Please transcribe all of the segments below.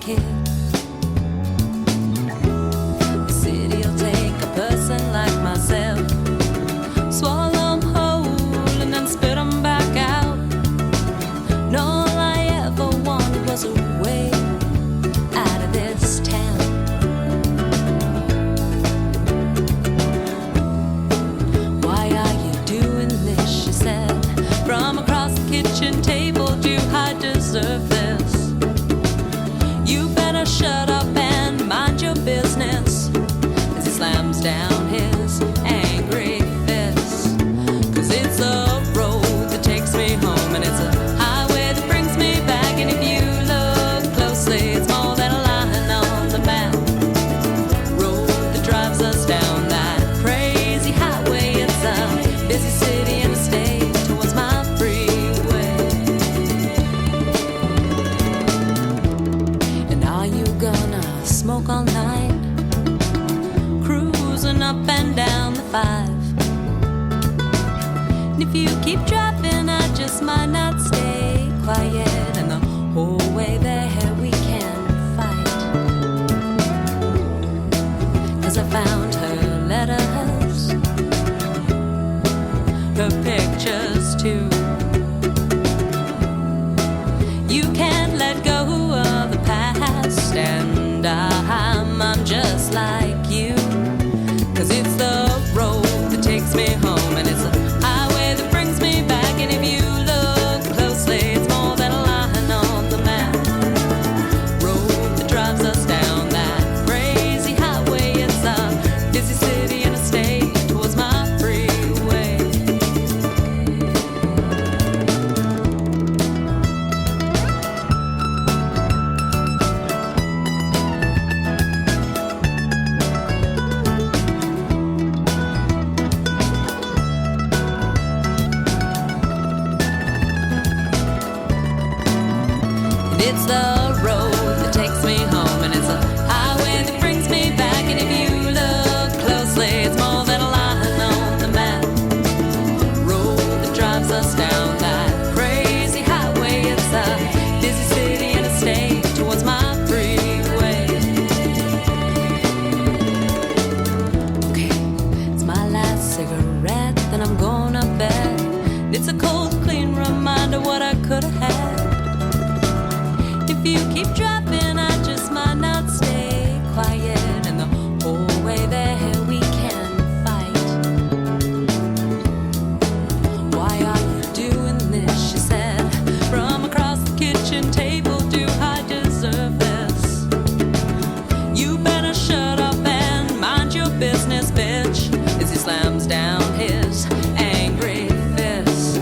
kid. The city'll take a person like myself, swallow 'em whole and then spit 'em back out. And all I ever wanted was a way out of this town. Why are you doing this, she said, from across the kitchen table. Do I deserve this? You better shut up and mind your business, as he slams down his angry fist. 'Cause it's a road that takes me home, and it's a highway that brings me back. And if you look closely, it's more than a line on the map. Road that drives us down that crazy highway. It's a busy city and a state towards my freeway. And are you gonna smoke all night, cruising up and down the 5? And if you keep driving, I just might not stay quiet. And the whole way there we can fight. 'Cause I found her letters, her pictures too. You can't let go of the past, and I'm just like you. 'Cause it's the road that takes me home, and it's a highway that brings me back. And if you look closely, it's more than a line on the map. Road that drives us down that crazy highway. It's a busy city and a state towards my freeway. It's the road that takes me home, and it's a highway that brings me back. And if you look closely, it's more than a line on the map. Road that drives us down that crazy highway. It's a busy city and a state towards my freeway. Okay, it's my last cigarette, then I'm gonna bed. It's a cold, clean reminder what I could have had. If you keep driving, I just might not stay quiet. And the whole way there we can fight. Why are you doing this, she said, from across the kitchen table. Do I deserve this? You better shut up and mind your business, bitch, as he slams down his angry fist.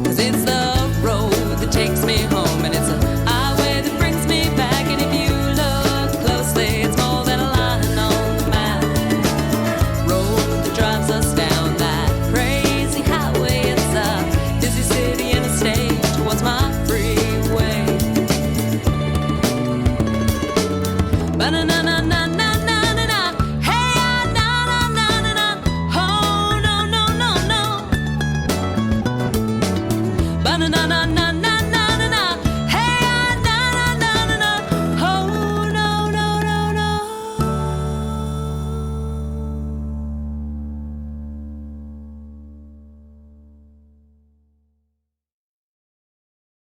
'Cause it's the road that takes me home, and it's a highway that brings me back. And if you look closely, it's more than a line on the map. Road that drives us down that crazy highway. It's a busy city and a state towards my freeway. Ba-na-na-na-na-na-na-na. Hey, na-na-na-na-na. Oh, no, no, no, no. Ba-na-na-na-na.